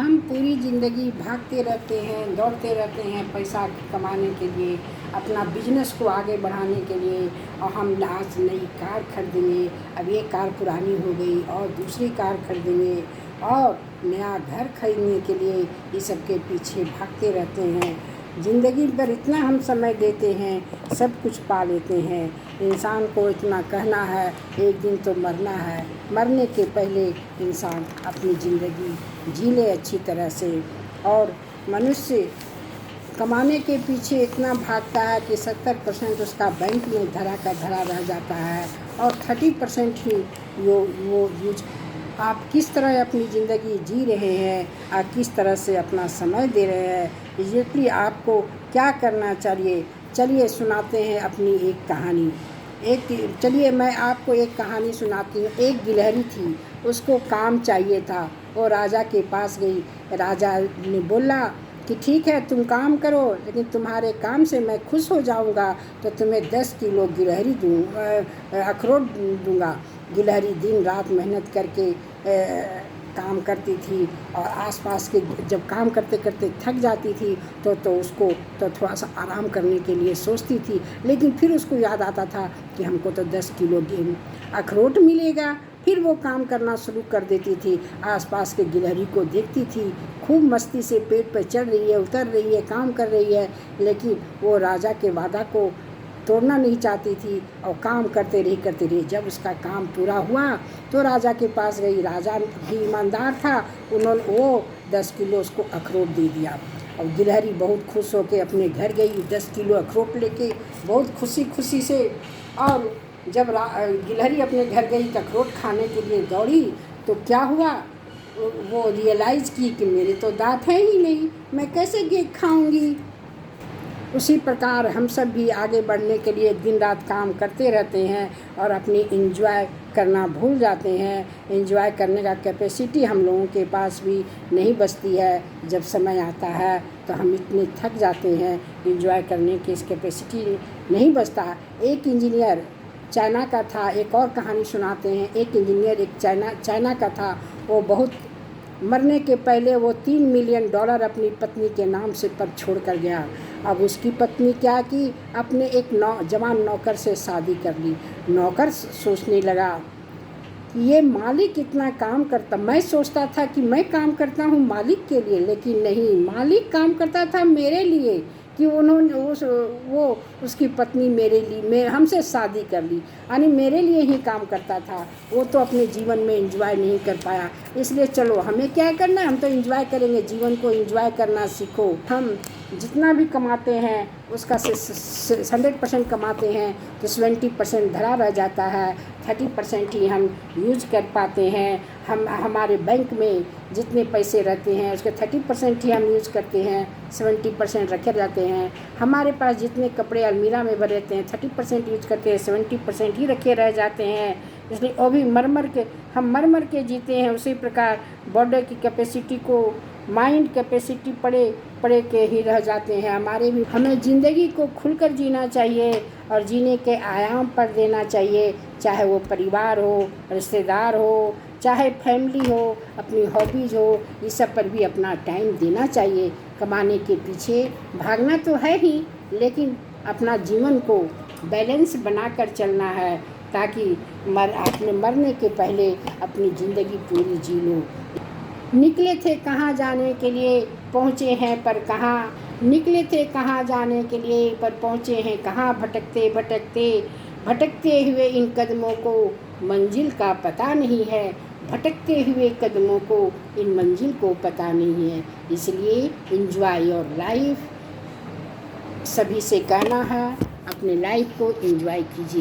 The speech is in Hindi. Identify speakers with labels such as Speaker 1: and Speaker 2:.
Speaker 1: हम पूरी ज़िंदगी भागते रहते हैं, दौड़ते रहते हैं पैसा कमाने के लिए, अपना बिजनेस को आगे बढ़ाने के लिए। और हम आज नई कार खरीदेंगे, अब ये कार पुरानी हो गई और दूसरी कार खरीदेंगे और नया घर खरीदने के लिए ये सब के पीछे भागते रहते हैं। ज़िंदगी पर इतना हम समय देते हैं, सब कुछ पा लेते हैं। इंसान को इतना कहना है एक दिन तो मरना है, मरने के पहले इंसान अपनी ज़िंदगी जी ले अच्छी तरह से। और मनुष्य कमाने के पीछे इतना भागता है कि 70% उसका बैंक में धरा का धरा रह जाता है और 30% ही वो यूज। आप किस तरह अपनी ज़िंदगी जी रहे हैं, आप किस तरह से अपना समय दे रहे हैं, एग्जैक्टली आपको क्या करना चाहिए। चलिए सुनाते हैं अपनी एक कहानी। चलिए मैं आपको एक कहानी सुनाती हूँ। एक गिलहरी थी, उसको काम चाहिए था। वो राजा के पास गई। राजा ने बोला कि ठीक है तुम काम करो, लेकिन तुम्हारे काम से मैं खुश हो जाऊंगा तो तुम्हें 10 किलो अखरोट दूंगा। गिलहरी दिन रात मेहनत करके काम करती थी और आसपास के जब काम करते करते थक जाती थी तो उसको थोड़ा सा आराम करने के लिए सोचती थी, लेकिन फिर उसको याद आता था कि हमको तो 10 किलो अखरोट मिलेगा। फिर वो काम करना शुरू कर देती थी। आसपास के गिलहरी को देखती थी, खूब मस्ती से पेड़ पर चढ़ रही है, उतर रही है, काम कर रही है, लेकिन वो राजा के वादा को तोड़ना नहीं चाहती थी और काम करते रही। जब उसका काम पूरा हुआ तो राजा के पास गई। राजा भी ईमानदार था, वो 10 किलो उसको अखरोट दे दिया। और गिलहरी बहुत खुश होकर अपने घर गई 10 किलो अखरोट लेके, बहुत खुशी से। और जब गिलहरी अपने घर गई तो अखरोट खाने के लिए दौड़ी तो क्या हुआ, वो रियलाइज़ की कि मेरे तो दांत हैं ही नहीं, मैं कैसे केक खाऊंगी। उसी प्रकार हम सब भी आगे बढ़ने के लिए दिन रात काम करते रहते हैं और अपनी एंजॉय करना भूल जाते हैं। एंजॉय करने का कैपेसिटी हम लोगों के पास भी नहीं बचती है। जब समय आता है तो हम इतने थक जाते हैं, एंजॉय करने की इस कैपेसिटी नहीं बचता। एक इंजीनियर चाइना का था, एक और कहानी सुनाते हैं। एक इंजीनियर एक चाइना का था। वो बहुत मरने के पहले वो $3 मिलियन अपनी पत्नी के नाम से पर छोड़ कर गया। अब उसकी पत्नी क्या की, अपने एक जवान नौकर से शादी कर ली। नौकर सोचने लगा कि ये मालिक इतना काम करता, मैं सोचता था कि मैं काम करता हूँ मालिक के लिए, लेकिन नहीं, मालिक काम करता था मेरे लिए कि वो उसकी पत्नी मेरे लिए हमसे शादी कर ली, यानी मेरे लिए ही काम करता था। वो तो अपने जीवन में एंजॉय नहीं कर पाया। इसलिए चलो हमें क्या करना है, हम तो एंजॉय करेंगे, जीवन को एंजॉय करना सीखो। हम जितना भी कमाते हैं उसका 100% कमाते हैं तो 70% धरा रह जाता है, 30% ही हम यूज कर पाते हैं। हमारे बैंक में जितने पैसे रहते हैं उसके 30% ही हम यूज करते हैं, 70% रखे जाते हैं। हमारे पास जितने कपड़े अलमीरा में भरे रहते हैं 30% यूज करते हैं, 70% ही रखे रह जाते हैं। इसलिए वो भी हम मर मर के जीते हैं। उसी प्रकार बॉडी की कैपेसिटी को, माइंड कैपेसिटी पड़े के ही रह जाते हैं। हमें ज़िंदगी को खुलकर जीना चाहिए और जीने के आयाम पर देना चाहिए, चाहे वो परिवार हो, रिश्तेदार हो, चाहे फैमिली हो, अपनी हॉबीज़ हो, इस सब पर भी अपना टाइम देना चाहिए। कमाने के पीछे भागना तो है ही, लेकिन अपना जीवन को बैलेंस बनाकर चलना है ताकि अपने मरने के पहले अपनी ज़िंदगी पूरी जी लो। निकले थे कहाँ जाने के लिए, पहुँचे हैं पर कहाँ। निकले थे कहाँ जाने के लिए, पर पहुँचे हैं कहाँ। भटकते हुए इन कदमों को मंजिल का पता नहीं है। भटकते हुए कदमों को इन मंजिल को पता नहीं है। इसलिए एंजॉय योर लाइफ, सभी से कहना है अपने लाइफ को एंजॉय कीजिए।